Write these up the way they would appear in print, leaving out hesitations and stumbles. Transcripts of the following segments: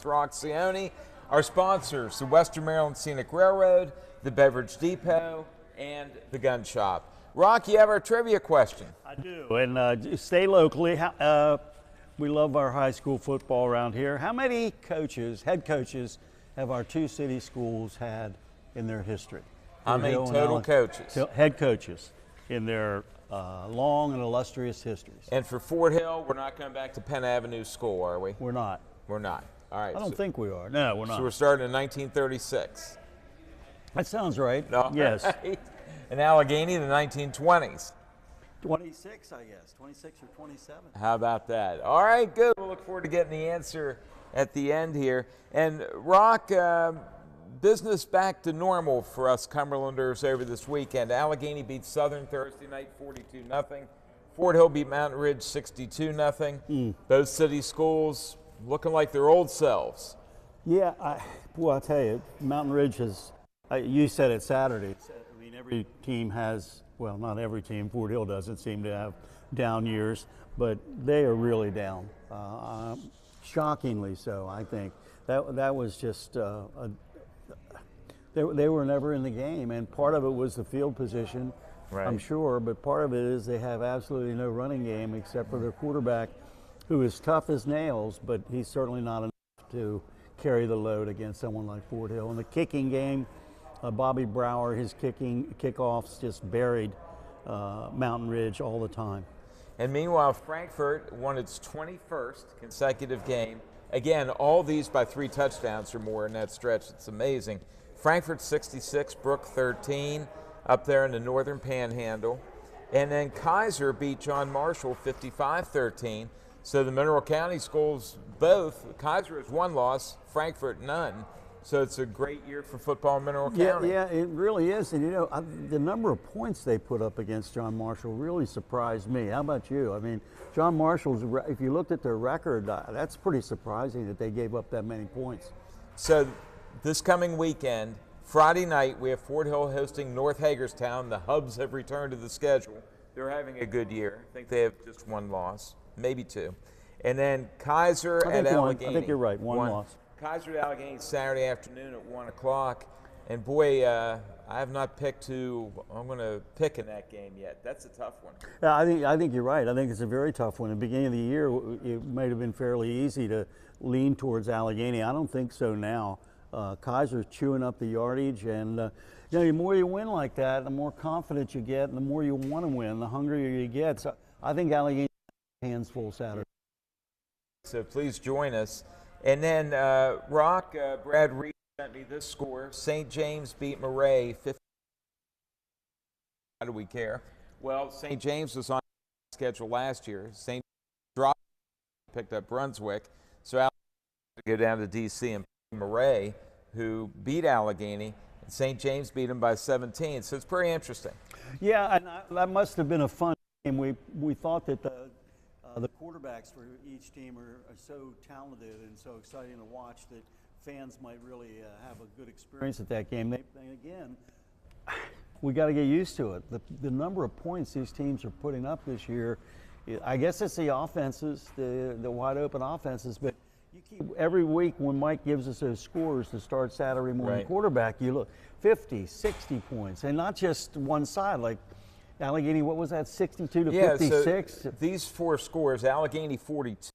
Roxioni. Our sponsors, the Western Maryland Scenic Railroad, the Beverage Depot, and the Gun Shop. Rock, you have our trivia question. I do, and stay locally. We love our high school football around here. How many coaches, head coaches, have our two city schools had in their history? How many total coaches? Head coaches in their long and illustrious histories. And for Fort Hill, we're not going back to Penn Avenue School, are we? We're not. We're not. All right. I don't think we are. No, we're not. So we're starting in 1936. That sounds right. No, yes. Right. In Allegheny, the 1920s. 26, I guess. 26 or 27. How about that? All right, good. We'll look forward to getting the answer at the end here. And Rock, business back to normal for us Cumberlanders over this weekend. Allegheny beat Southern Thursday night 42-0. Fort Hill beat Mountain Ridge 62-0. Both city schools looking like their old selves. Yeah, I'll tell you, Mountain Ridge has, you said it Saturday. I mean, every team has, well, not every team, Fort Hill doesn't seem to have down years, but they are really down. Shockingly so, I think. That was just, they were never in the game, and part of it was the field position, right. I'm sure, but part of it is they have absolutely no running game except for their quarterback, who is tough as nails, but he's certainly not enough to carry the load against someone like Fort Hill. In the kicking game, Bobby Brower, his kickoffs just buried Mountain Ridge all the time. And meanwhile, Frankfort won its 21st consecutive game. Again, all these by 3 touchdowns or more in that stretch. It's amazing. Frankfort 66, Brook 13, up there in the northern panhandle. And then Kaiser beat John Marshall 55-13. So the Mineral County schools both, Kaiser has 1 loss, Frankfort none. So it's a great year for football in Mineral County. Yeah, it really is. And you know, the number of points they put up against John Marshall really surprised me. How about you? I mean, John Marshall's, if you looked at their record, that's pretty surprising that they gave up that many points. So this coming weekend, Friday night, we have Fort Hill hosting North Hagerstown. The Hubs have returned to the schedule. They're having a good year. I think they have just 1 loss, maybe 2. And then Kaiser at Allegheny. I think you're right, one loss. Kaiser at Allegheny Saturday afternoon at 1 o'clock. And boy, I have not picked who I'm going to pick in that game yet. That's a tough one. Yeah, I think you're right. I think it's a very tough one. At the beginning of the year, it might have been fairly easy to lean towards Allegheny. I don't think so now. Kaiser's chewing up the yardage, and you know, the more you win like that, the more confidence you get, and the more you want to win, the hungrier you get. So I think Allegheny hands full Saturday. So please join us. And then Rock, Brad Reed sent me this score. St. James beat Murray 50. How do we care? Well, St. James was on the schedule last year. St. dropped, picked up Brunswick, so Allegheny had to go down to D.C. and play Murray, who beat Allegheny, and St. James beat him by 17. So it's pretty interesting. Yeah, and that must have been a fun game. We thought that the quarterbacks for each team are so talented and so exciting to watch that fans might really have a good experience at that game. Again, we got to get used to it. The number of points these teams are putting up this year, I guess it's the offenses, the wide open offenses, but you keep every week when Mike gives us those scores to start Saturday morning right. Quarterback, you look 50, 60 points, and not just one side like Allegheny, what was that, 62 to 56? So these 4 scores, Allegheny 42,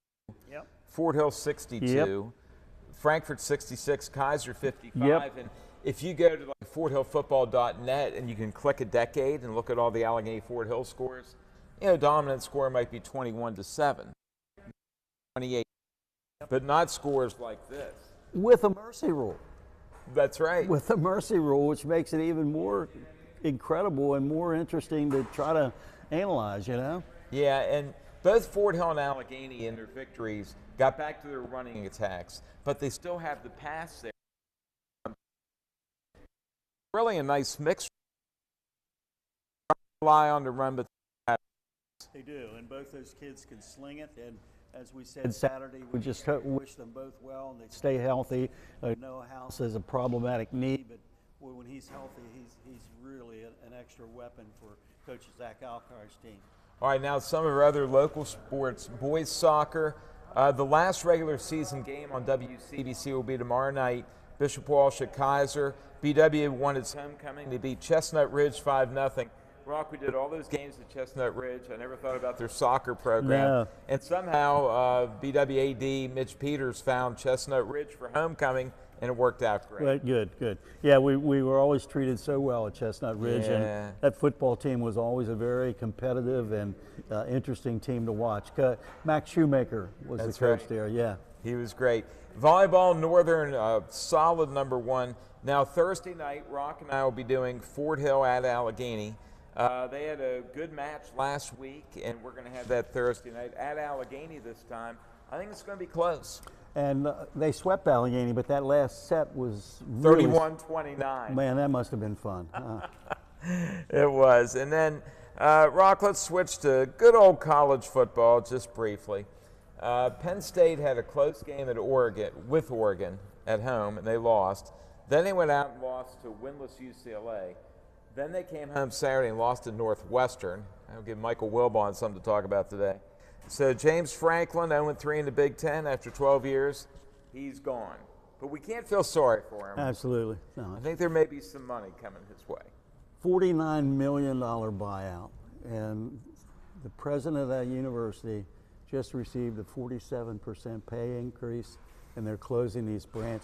yep. Fort Hill 62, yep. Frankfort 66, Kaiser 55. Yep. And if you go to like FortHillFootball.net and you can click a decade and look at all the Allegheny Fort Hill scores, you know, dominant score might be 21-7, 28, but not scores like this. With a mercy rule. That's right. With the mercy rule, which makes it even more incredible and more interesting to try to analyze, you know? Yeah, and both Fort Hill and Allegheny in their victories got back to their running attacks, but they still have the pass there. Really a nice mix. Rely on the run, but they do, and both those kids can sling it. And as we said Saturday, we just wish them both well and they stay healthy. Noah House has a problematic knee, but when he's healthy, he's really an extra weapon for Coach Zach Alcar's team. All right, now some of our other local sports. Boys soccer, The last regular season game on WCBC will be tomorrow night. Bishop Walsh at Kaiser. BW won its homecoming. They beat Chestnut Ridge 5-0. Rock, we did all those games at Chestnut Ridge. I never thought about their soccer program. No. And somehow BWAD Mitch Peters found Chestnut Ridge for homecoming, and it worked out great. Right, good. Yeah, we were always treated so well at Chestnut Ridge, Yeah. and that football team was always a very competitive and interesting team to watch. Max Shoemaker was That's the coach right. there, yeah. He was great. Volleyball Northern, solid #1. Now Thursday night, Rock and I will be doing Fort Hill at Allegheny. They had a good match last week, and we're going to have that Thursday night at Allegheny this time. I think it's going to be close. And they swept Allegheny, but that last set was really, 31-29. man, that must have been fun. It was. And then, Rock, let's switch to good old college football just briefly. Penn State had a close game at Oregon at home, and they lost. Then they went out and lost to winless UCLA. Then they came home Saturday and lost to Northwestern. I'll give Michael Wilbon something to talk about today. So James Franklin, 0-3 in the Big Ten after 12 years. He's gone. But we can't feel sorry for him. Absolutely. I No, think there may be some money coming his way. $49 million buyout, and the president of that university just received a 47% pay increase, and they're closing these branch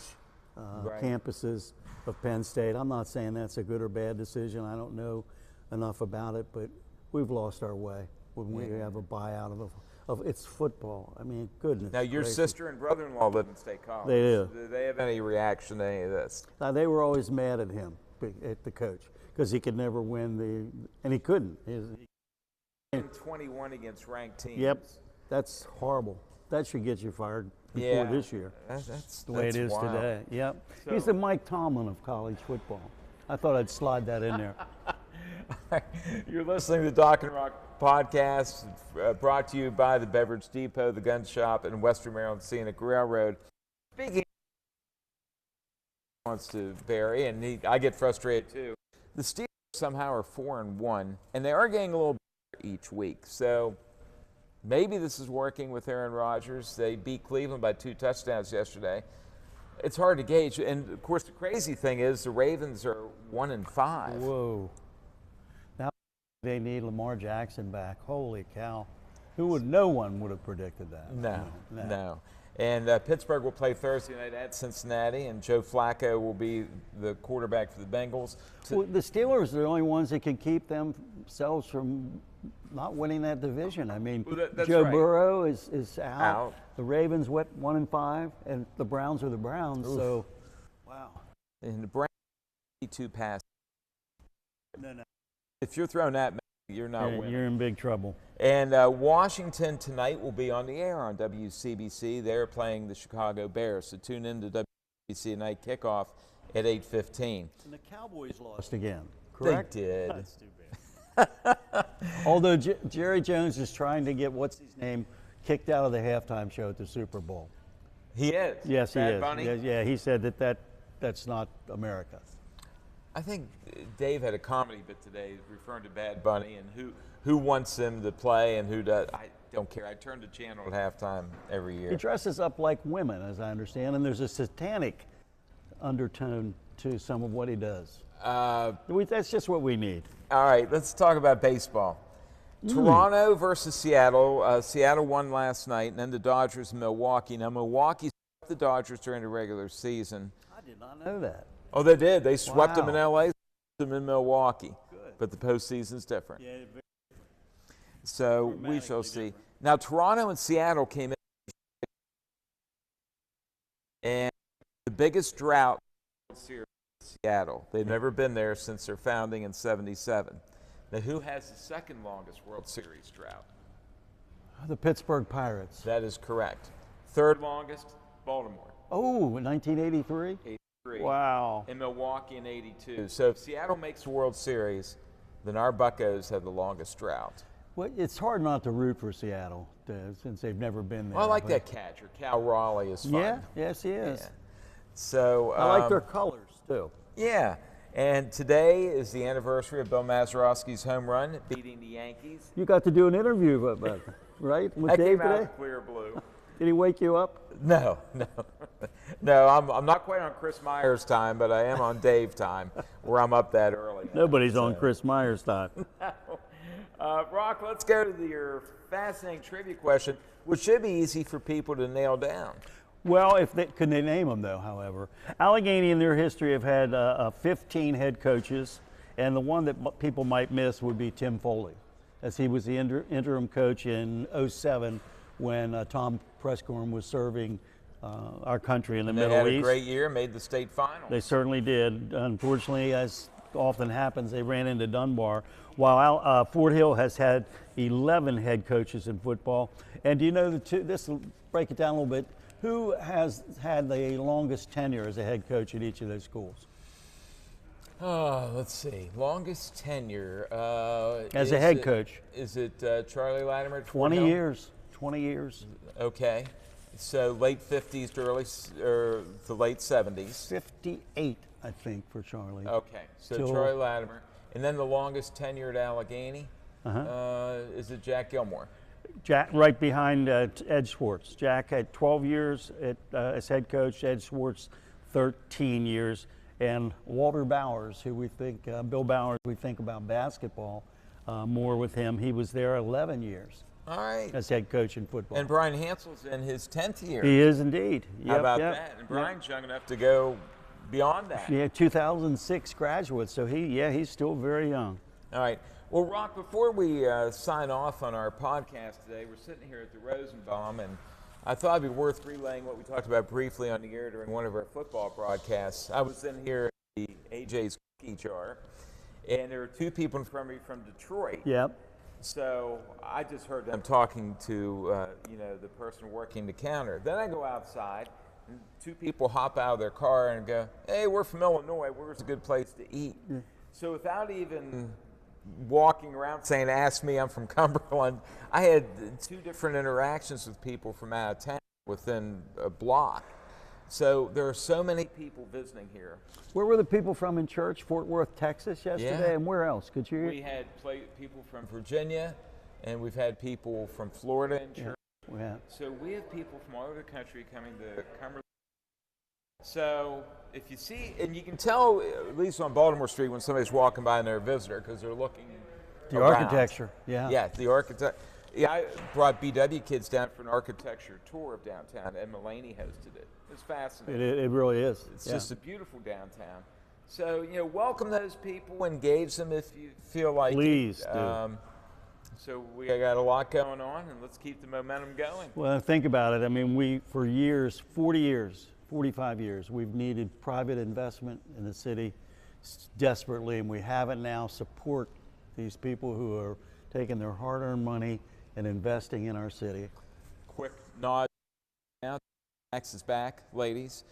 Right. campuses of Penn State. I'm not saying that's a good or bad decision. I don't know enough about it, but we've lost our way when we have a buyout of it's football. I mean, goodness. Now, your gracious. sister and brother-in-law live in State College. They do. Do they have any reaction to any of this? Now, they were always mad at him, at the coach, because he could never win and he couldn't. In 21 against ranked teams. Yep, that's horrible. That should get you fired before this year. That's The way it is wild. today. Yep. So- He's the Mike Tomlin of college football. I thought I'd slide that in there. You're listening to the Doc and Rock podcast, brought to you by the Beverage Depot, the Gun Shop, and Western Maryland Scenic Railroad. Speaking wants to Barry, and I get frustrated too. The Steelers somehow are 4-1, and they are getting a little better each week. So maybe this is working with Aaron Rodgers. They beat Cleveland by 2 touchdowns yesterday. It's hard to gauge, and of course the crazy thing is the Ravens are 1-5. Whoa. Now they need Lamar Jackson back. Holy cow. No one would have predicted that. No. And Pittsburgh will play Thursday night at Cincinnati, and Joe Flacco will be the quarterback for the Bengals. Well, the Steelers are the only ones that can keep themselves from not winning that division. I mean, Well, that's Joe right. Burrow is out. Out. The Ravens, 1-5, and the Browns are the Browns. Oof. So, wow. And the Browns 2 passes. No. If you're throwing that, you're not winning. You're in big trouble. And Washington tonight will be on the air on WCBC. They're playing the Chicago Bears. So tune in to WCBC tonight kickoff at 8:15. And the Cowboys lost again, correct? They did. That's too bad. Although Jerry Jones is trying to get what's his name kicked out of the halftime show at the Super Bowl. He is. Yes, he Bad is. Bunny? Yeah, he said that's not America. I think Dave had a comedy bit today referring to Bad Bunny and who wants him to play and who does. I don't care. I turn the channel at halftime every year. He dresses up like women, as I understand, and there's a satanic undertone to some of what he does. That's just what we need. All right, let's talk about baseball. Toronto versus Seattle. Seattle won last night, and then the Dodgers and Milwaukee. Now, Milwaukee swept the Dodgers during the regular season. I did not know that. Oh, they did. They swept them in Wow. LA, swept them in Milwaukee. Good. But the postseason's different. Yeah, So we shall see. Now, Toronto and Seattle came in, and the biggest drought in Seattle. They've never been there since their founding in '77. Now, who has the second longest World Series drought? the Pittsburgh Pirates. That is correct. Third longest, Baltimore. Oh, in 1983? 83. Wow. And Milwaukee in 82. So if Seattle makes the World Series, then our Buccos have the longest drought. Well, it's hard not to root for Seattle since they've never been there. Well, I like but- that catcher. Cal Raleigh is fun. Yeah, yes, he is. Yeah. So I like their colors, too. Yeah. And today is the anniversary of Bill Mazeroski's home run, beating the Yankees. You got to do an interview about that, right? With That Dave came out today? of clear blue. Did he wake you up? No, no, no. I'm not quite on Chris Myers time, but I am on Dave time, where I'm up that early. Nobody's on Chris Myers time. Rock, let's go to your fascinating trivia question, which should be easy for people to nail down. Well, could they name them though? However, Allegheny in their history have had 15 head coaches, and the one that people might miss would be Tim Foley, as he was the interim coach in '07 when Tom Prescorn was serving our country in the Middle East. They had a great year, made the state final. They certainly did. Unfortunately, as often happens, they ran into Dunbar. While Fort Hill has had 11 head coaches in football. And do you know this will break it down a little bit, who has had the longest tenure as a head coach at each of those schools? Oh, let's see. Longest tenure. As a head coach. Is it Charlie Latimer? 20 years. 20 years. Okay. So late 50s to the late 70s. 58, I think, for Charlie. Okay. So Charlie Latimer. And then the longest tenure at Allegheny is it Jack Gilmore? Jack, right behind Ed Schwartz. Jack had 12 years as head coach. Ed Schwartz, 13 years. And Walter Bowers, who we think, Bill Bowers, we think about basketball more with him. He was there 11 years. All right. As head coach in football. And Brian Hansel's in his 10th year. He is indeed. Yep, How about that? And Brian's young enough to go beyond that. Yeah, 2006 graduate, so he's still very young. All right. Well, Rock, before we sign off on our podcast today, we're sitting here at the Rosenbaum, and I thought it'd be worth relaying what we talked about briefly on the air during one of our football broadcasts. I was in here at the AJ's Cookie Jar, and there were two people in front of me from Detroit. Yep. So I just heard them talking to the person working the counter. Then I go outside, and two people hop out of their car and go, "Hey, we're from Illinois. Where's a good place to eat?" Yeah. So without even walking around saying, "Ask me, I'm from Cumberland," I had two different interactions with people from out of town within a block. So there are so many people visiting here. Where were the people from in church? Fort Worth, Texas yesterday, and where else? Could you? We had people from Virginia, and we've had people from Florida in church. Yeah. So we have people from all over the country coming to Cumberland. So if you see, and you can tell, at least on Baltimore Street, when somebody's walking by and they're a visitor, because they're looking the around. Architecture, yeah. Yeah, the architect. Yeah, I brought BW kids down for an architecture tour of downtown, and Mulaney hosted it. It's fascinating. It really is. It's just a beautiful downtown. So, welcome those people, engage them if you feel like Please it. do. So we got a lot going on, and let's keep the momentum going. Well, think about it. I mean, for years, 40 years, 45 years, we've needed private investment in the city desperately, and we have it now. Support these people who are taking their hard-earned money and investing in our city. Quick nod now. Max is back, ladies.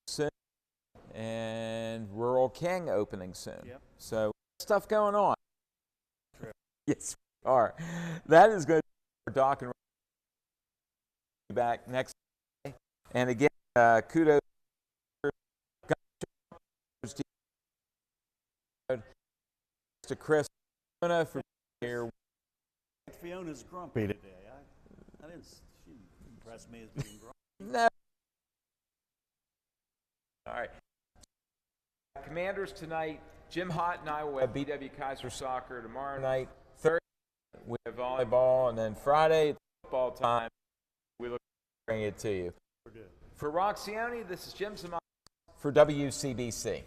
Soon. And Rural King opening soon. Yep. So stuff going on. True. Yes, we are. That is going to be our Doc and back next day. And again, kudos to Chris for being here. Fiona's grumpy today. I didn't. She impressed me as being grumpy. No. All right. Commanders tonight. Jim Hott and I will have BW Kaiser soccer tomorrow night. Thursday we have volleyball, and then Friday it's football time. We look forward to bringing it to you. For Rock Cioni, this is Jim Zamani for WCBC.